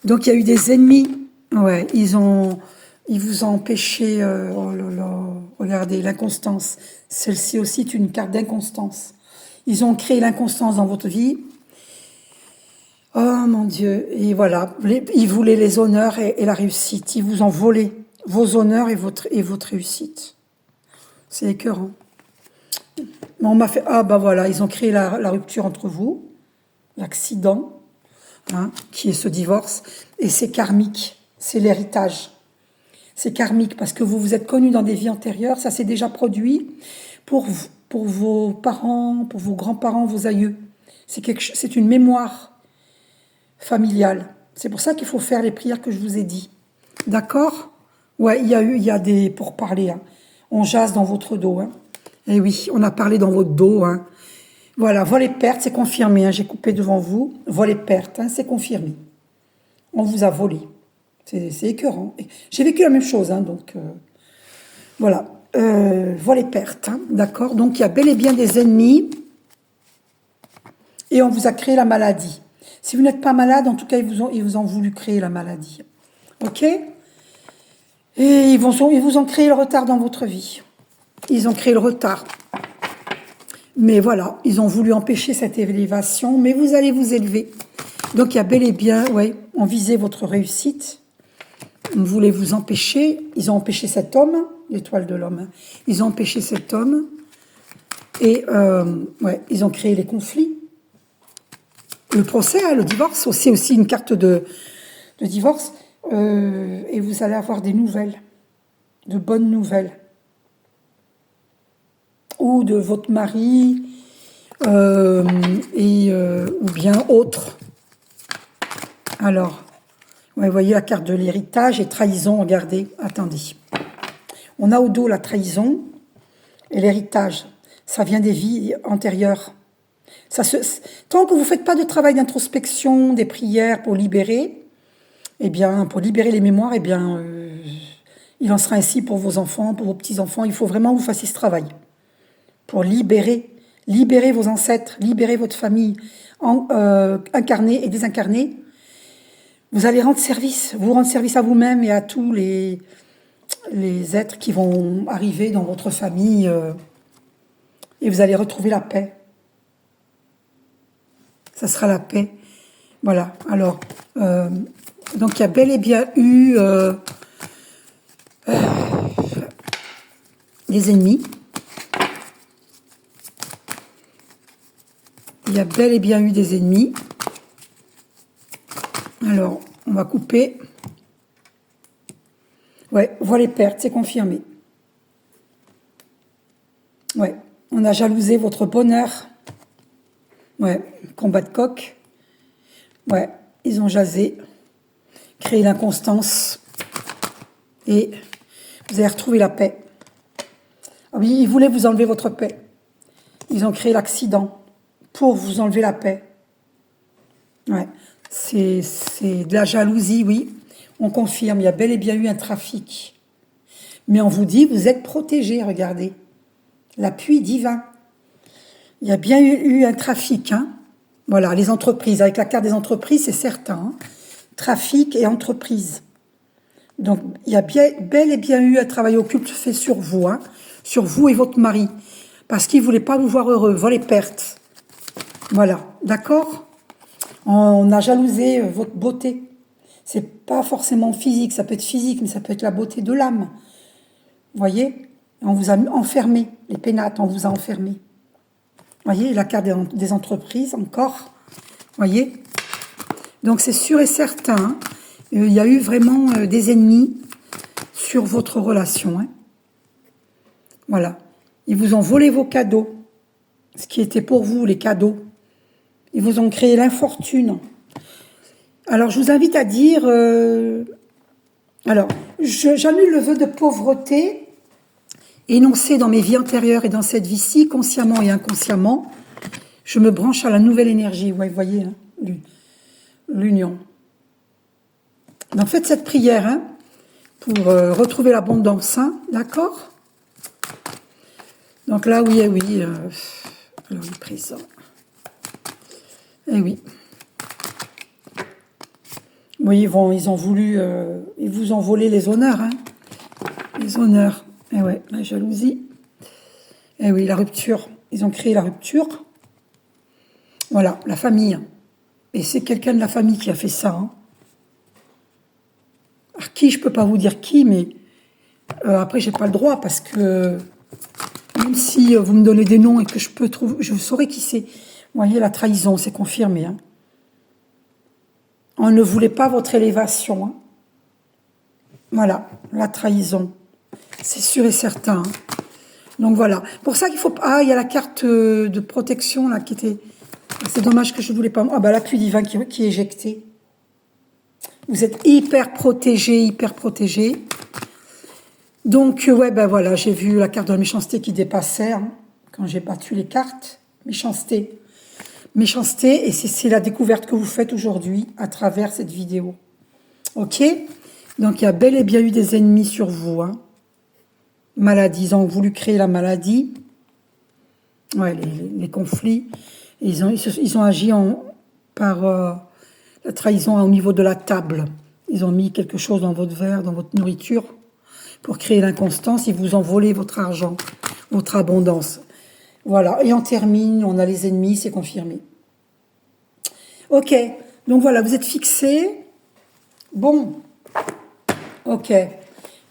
Donc il y a eu des ennemis. Ouais, ils vous ont empêché. Oh là là, regardez, l'inconstance. Celle-ci aussi est une carte d'inconstance. Ils ont créé l'inconstance dans votre vie. Oh mon Dieu. Et voilà, ils voulaient les honneurs et la réussite. Ils vous ont volé vos honneurs et votre réussite. C'est écœurant. On m'a fait, ah bah voilà, ils ont créé la rupture entre vous, l'accident, hein, qui est ce divorce, et c'est karmique, c'est l'héritage. C'est karmique parce que vous vous êtes connus dans des vies antérieures, ça s'est déjà produit pour vos parents, pour vos grands-parents, vos aïeux. C'est une mémoire familiale. C'est pour ça qu'il faut faire les prières que je vous ai dit. D'accord? Ouais, il y a des pourparlers. Hein. On jase dans votre dos. Hein. Et oui, on a parlé dans votre dos. Hein. Voilà, vol et perte, c'est confirmé. Hein. J'ai coupé devant vous. Vol et perte, hein, c'est confirmé. On vous a volé. C'est écœurant. J'ai vécu la même chose, hein, donc voilà. Vol et perte, hein, d'accord. Donc il y a bel et bien des ennemis et on vous a créé la maladie. Si vous n'êtes pas malade, en tout cas, ils vous ont voulu créer la maladie. Ok? Et ils vous ont créé le retard dans votre vie. Ils ont créé le retard. Mais voilà, ils ont voulu empêcher cette élévation, mais vous allez vous élever. Donc il y a bel et bien, ouais, on visait votre réussite. On voulait vous empêcher. Ils ont empêché cet homme, l'étoile de l'homme. Hein. Ils ont empêché cet homme. Et ouais, ils ont créé les conflits. Le procès, hein, le divorce, c'est aussi une carte de divorce. Et vous allez avoir des nouvelles, de bonnes nouvelles. Ou de votre mari, ou bien autre. Alors, ouais, vous voyez la carte de l'héritage et trahison, regardez, attendez. On a au dos la trahison et l'héritage. Ça vient des vies antérieures. Tant que vous ne faites pas de travail d'introspection, des prières pour libérer, eh bien, pour libérer les mémoires, eh bien, il en sera ainsi pour vos enfants, pour vos petits-enfants. Il faut vraiment que vous fassiez ce travail pour libérer vos ancêtres, libérer votre famille, incarnée et désincarnée. Vous allez rendre service à vous-même et à tous les êtres qui vont arriver dans votre famille et vous allez retrouver la paix. Ça sera la paix. Voilà. Alors, donc il y a bel et bien eu des ennemis. Il y a bel et bien eu des ennemis. Alors, on va couper. Ouais, voilà les pertes, c'est confirmé. Ouais, on a jalousé votre bonheur. Ouais, combat de coq. Ouais, ils ont jasé, créé l'inconstance. Et vous allez retrouver la paix. Ah oui, ils voulaient vous enlever votre paix. Ils ont créé l'accident pour vous enlever la paix. Ouais, c'est de la jalousie, oui. On confirme, il y a bel et bien eu un trafic. Mais on vous dit, vous êtes protégés, regardez. L'appui divin. Il y a bien eu un trafic, hein. Voilà, les entreprises. Avec la carte des entreprises, c'est certain. Hein. Trafic et entreprise. Donc, il y a bel et bien eu un travail occulte fait sur vous, hein, sur vous et votre mari. Parce qu'il ne voulait pas vous voir heureux, voir les pertes. Voilà, d'accord? On a jalousé votre beauté. C'est pas forcément physique, ça peut être physique, mais ça peut être la beauté de l'âme. Vous voyez? On vous a enfermé, les pénates, on vous a enfermé. Vous voyez, la carte des entreprises, encore. Vous voyez? Donc, c'est sûr et certain, hein, il y a eu vraiment des ennemis sur votre relation. Hein. Voilà. Ils vous ont volé vos cadeaux. Ce qui était pour vous, les cadeaux. Ils vous ont créé l'infortune. Alors, je vous invite à dire... alors, j'annule le vœu de pauvreté énoncé dans mes vies antérieures et dans cette vie-ci, consciemment et inconsciemment. Je me branche à la nouvelle énergie. Vous voyez, hein, l'union. Donc, faites cette prière hein, pour retrouver l'abondance. Hein, d'accord? Donc là, oui, oui. Alors, il est présent. Eh oui. Oui, ils ont voulu... ils vous ont volé les honneurs. Hein, les honneurs. Eh ouais, la jalousie. Eh oui, la rupture. Ils ont créé la rupture. Voilà, la famille. Et c'est quelqu'un de la famille qui a fait ça. Hein. Alors, qui, je ne peux pas vous dire qui, mais après, je n'ai pas le droit parce que même si vous me donnez des noms et que je peux trouver, je saurais qui c'est. Vous voyez, la trahison, c'est confirmé. Hein. On ne voulait pas votre élévation. Hein. Voilà, la trahison. C'est sûr et certain. Hein. Donc voilà. Pour ça qu'il faut... Ah, il y a la carte de protection là qui était... C'est dommage que je ne voulais pas... Ah bah l'appui divin qui est éjecté. Vous êtes hyper protégé, hyper protégé. Donc, ouais, ben voilà, j'ai vu la carte de la méchanceté qui dépassait hein, quand j'ai battu les cartes. Méchanceté. Méchanceté, et c'est la découverte que vous faites aujourd'hui à travers cette vidéo. Ok? Donc, il y a bel et bien eu des ennemis sur vous. Hein. Maladie, ils ont voulu créer la maladie. Ouais, les conflits. Ils ont agi par la trahison au niveau de la table. Ils ont mis quelque chose dans votre verre, dans votre nourriture, pour créer l'inconstance. Ils vous ont volé votre argent, votre abondance. Voilà, et on termine, on a les ennemis, c'est confirmé. Ok, donc voilà, vous êtes fixés. Bon, ok.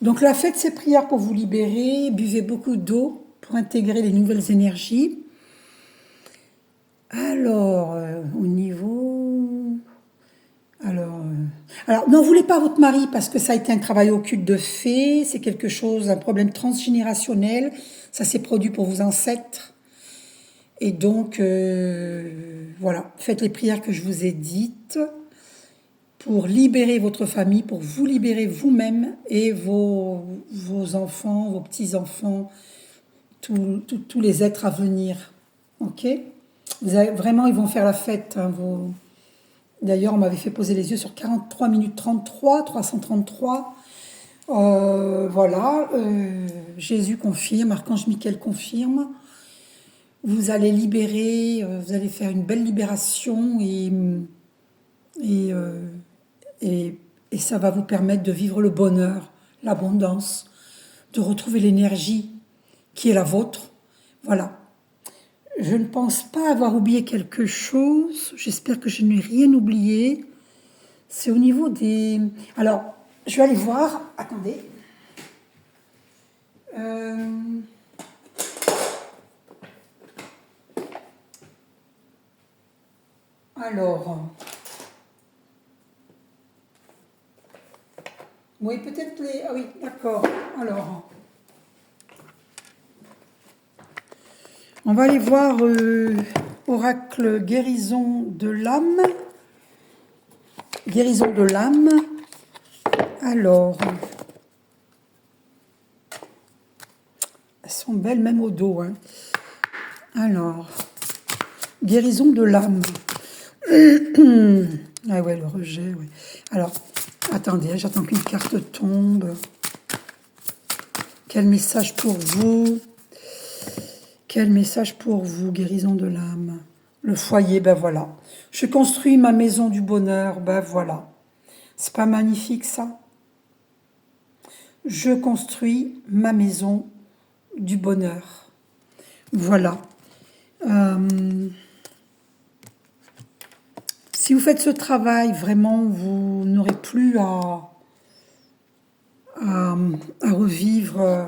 Donc là, faites ces prières pour vous libérer, buvez beaucoup d'eau pour intégrer les nouvelles énergies. Alors, au niveau... Alors, n'en voulez pas à votre mari parce que ça a été un travail occulte de fait, c'est quelque chose, un problème transgénérationnel, ça s'est produit pour vos ancêtres. Et donc, voilà, faites les prières que je vous ai dites pour libérer votre famille, pour vous libérer vous-même et vos enfants, vos petits-enfants, tous les êtres à venir. Ok ? Vraiment, ils vont faire la fête. Hein, D'ailleurs, on m'avait fait poser les yeux sur 43 minutes 33, 333. Voilà, Jésus confirme, Archange Michael confirme. Vous allez libérer, vous allez faire une belle libération et ça va vous permettre de vivre le bonheur, l'abondance, de retrouver l'énergie qui est la vôtre. Voilà. Je ne pense pas avoir oublié quelque chose. J'espère que je n'ai rien oublié. C'est au niveau des... Alors, je vais aller voir. Attendez. Alors... Oui, peut-être les... Ah oui, d'accord. Alors... On va aller voir oracle guérison de l'âme. Guérison de l'âme. Alors, elles sont belles même au dos. Hein. Alors, guérison de l'âme. Ah ouais, le rejet, oui. Alors, Attendez, j'attends qu'une carte tombe. Quel message pour vous? Quel message pour vous? Guérison de l'âme. Le foyer, ben voilà. Je construis ma maison du bonheur, ben voilà. C'est pas magnifique ça? Je construis ma maison du bonheur. Voilà. Si vous faites ce travail, vraiment, vous n'aurez plus à revivre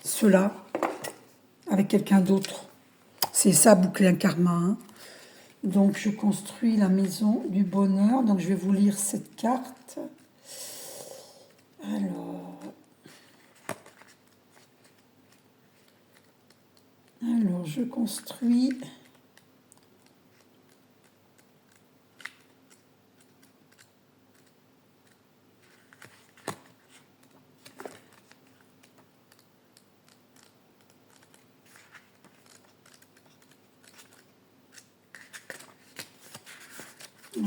cela avec quelqu'un d'autre. C'est ça, boucler un karma. Hein. Donc, je construis la maison du bonheur. Donc, je vais vous lire cette carte. Alors, je construis...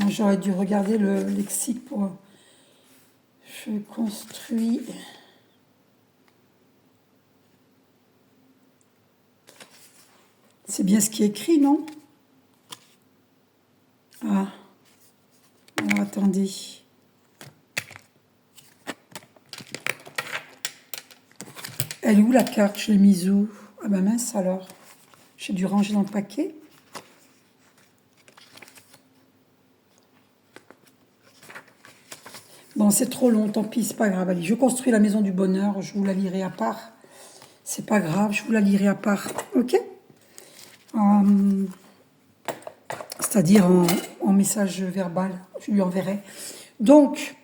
J'aurais dû regarder le lexique pour... Je construis... C'est bien ce qui est écrit, non? Ah. Alors, attendez. Elle est où la carte? Je l'ai mise où? Ah ben mince alors. J'ai dû ranger dans le paquet. Bon, c'est trop long, tant pis, c'est pas grave. Allez, je construis la maison du bonheur, je vous la lirai à part. C'est pas grave, je vous la lirai à part. Ok? C'est-à-dire en message verbal, je lui enverrai. Donc,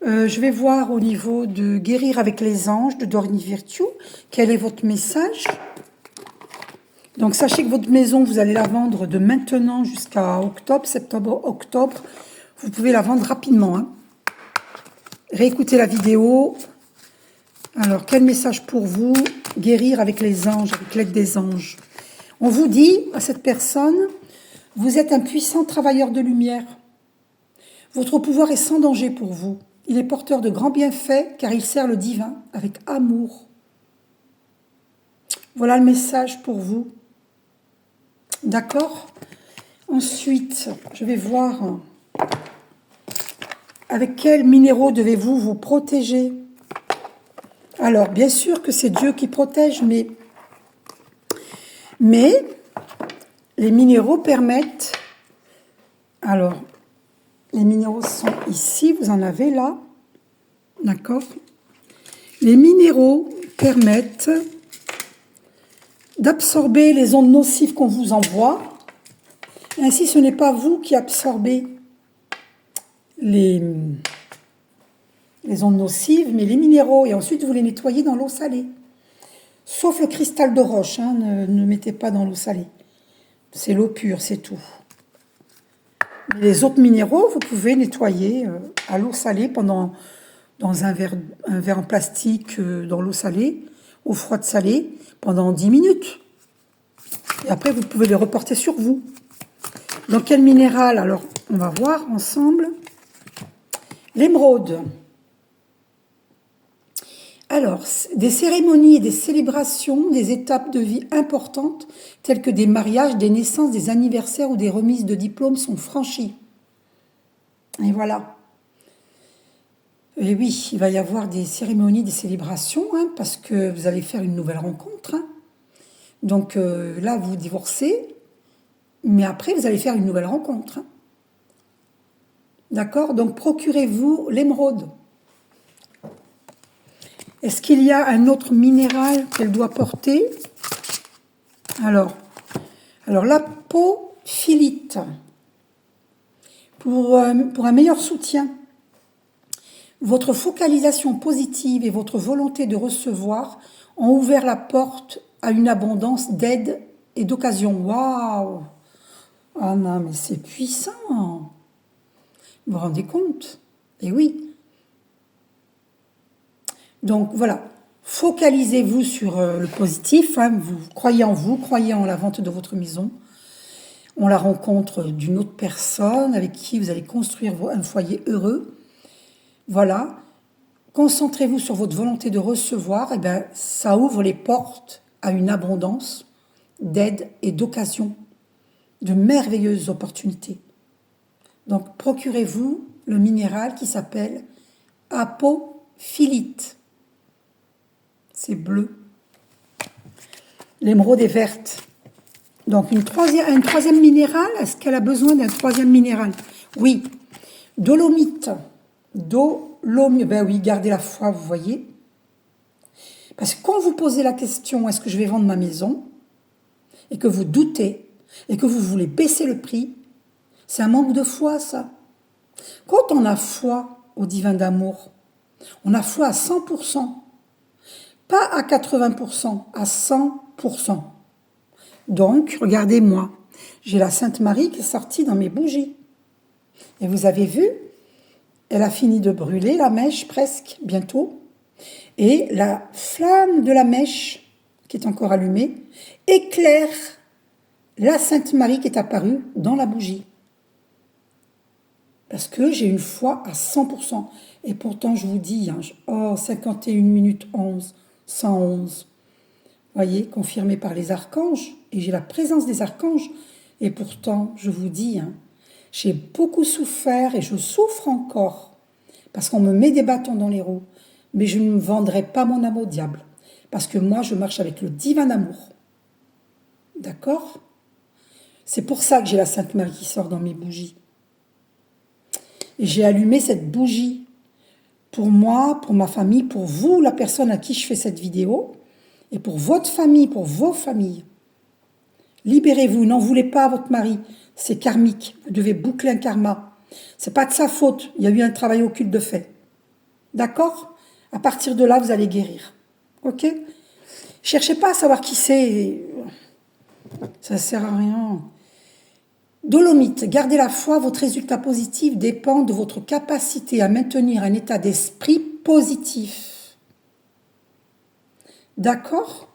je vais voir au niveau de guérir avec les anges de Dorine Virtue. Quel est votre message? Donc, sachez que votre maison, vous allez la vendre de maintenant jusqu'à octobre, septembre, octobre. Vous pouvez la vendre rapidement. Hein. Réécoutez la vidéo. Alors, quel message pour vous? Guérir avec les anges, avec l'aide des anges. On vous dit à cette personne, vous êtes un puissant travailleur de lumière. Votre pouvoir est sans danger pour vous. Il est porteur de grands bienfaits car il sert le divin avec amour. Voilà le message pour vous. D'accord? Ensuite, je vais voir avec quels minéraux devez-vous vous protéger. Alors, bien sûr que c'est Dieu qui protège, mais les minéraux permettent... Alors, les minéraux sont ici, vous en avez là. D'accord? Les minéraux permettent d'absorber les ondes nocives qu'on vous envoie. Ainsi, ce n'est pas vous qui absorbez les ondes nocives, mais les minéraux. Et ensuite, vous les nettoyez dans l'eau salée. Sauf le cristal de roche, hein, ne mettez pas dans l'eau salée. C'est l'eau pure, c'est tout. Les autres minéraux, vous pouvez nettoyer à l'eau salée dans un verre en plastique dans l'eau salée, eau froide salée, pendant 10 minutes. Et après, vous pouvez les reporter sur vous. Dans quel minéral? Alors, on va voir ensemble. L'émeraude. Alors, des cérémonies et des célébrations, des étapes de vie importantes, telles que des mariages, des naissances, des anniversaires ou des remises de diplômes sont franchies. Et voilà. Et oui, il va y avoir des cérémonies, des célébrations, hein, parce que vous allez faire une nouvelle rencontre. Hein. Donc là, vous divorcez, mais après, vous allez faire une nouvelle rencontre. Hein. D'accord? Donc, procurez-vous l'émeraude. Est-ce qu'il y a un autre minéral qu'elle doit porter? Alors l'apophilite, pour un meilleur soutien. Votre focalisation positive et votre volonté de recevoir ont ouvert la porte à une abondance d'aide et d'occasion. Waouh! Ah non, mais c'est puissant! Vous vous rendez compte? Eh oui! Donc voilà, focalisez-vous sur le positif, hein, vous croyez en vous, croyez en la vente de votre maison, en la rencontre d'une autre personne avec qui vous allez construire un foyer heureux. Voilà. Concentrez-vous sur votre volonté de recevoir, et bien, ça ouvre les portes à une abondance d'aide et d'occasion, de merveilleuses opportunités. Donc, procurez-vous le minéral qui s'appelle apophilite. C'est bleu. L'émeraude est verte. Donc, un troisième minéral, est-ce qu'elle a besoin d'un troisième minéral? Oui. Dolomite. Dolomite. Ben oui, gardez la foi, vous voyez. Parce que quand vous posez la question, est-ce que je vais vendre ma maison? Et que vous doutez, et que vous voulez baisser le prix, c'est un manque de foi, ça. Quand on a foi au divin d'amour, on a foi à 100%. Pas à 80%, à 100%. Donc, regardez-moi, j'ai la Sainte Marie qui est sortie dans mes bougies. Et vous avez vu, elle a fini de brûler la mèche presque, bientôt. Et la flamme de la mèche, qui est encore allumée, éclaire la Sainte Marie qui est apparue dans la bougie. Parce que j'ai une foi à 100%. Et pourtant, je vous dis, 51 minutes 11, 111. Voyez, confirmé par les archanges. Et j'ai la présence des archanges. Et pourtant, je vous dis, j'ai beaucoup souffert et je souffre encore. Parce qu'on me met des bâtons dans les roues. Mais je ne vendrai pas mon âme au diable. Parce que moi, je marche avec le divin amour. D'accord? C'est pour ça que j'ai la Sainte Marie qui sort dans mes bougies. Et j'ai allumé cette bougie pour moi, pour ma famille, pour vous, la personne à qui je fais cette vidéo, et pour votre famille, pour vos familles. Libérez-vous, n'en voulez pas à votre mari, c'est karmique, vous devez boucler un karma. C'est pas de sa faute, il y a eu un travail occulte de fait. D'accord? À partir de là, vous allez guérir. Ok? Cherchez pas à savoir qui c'est, ça sert à rien. Dolomite, gardez la foi, votre résultat positif dépend de votre capacité à maintenir un état d'esprit positif. D'accord?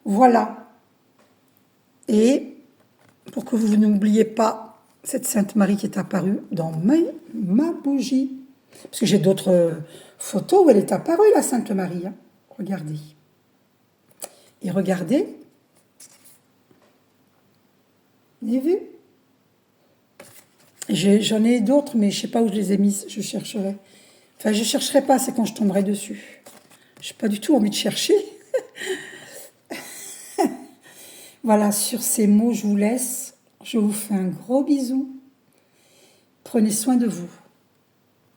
Voilà. Et pour que vous n'oubliez pas cette Sainte Marie qui est apparue dans ma bougie. Parce que j'ai d'autres photos où elle est apparue, la Sainte Marie. Regardez. Et regardez. Vous avez vu? J'en ai d'autres, mais je ne sais pas où je les ai mises. Je chercherai. Enfin, je ne chercherai pas, c'est quand je tomberai dessus. Je n'ai pas du tout envie de chercher. Voilà, sur ces mots, je vous laisse. Je vous fais un gros bisou. Prenez soin de vous.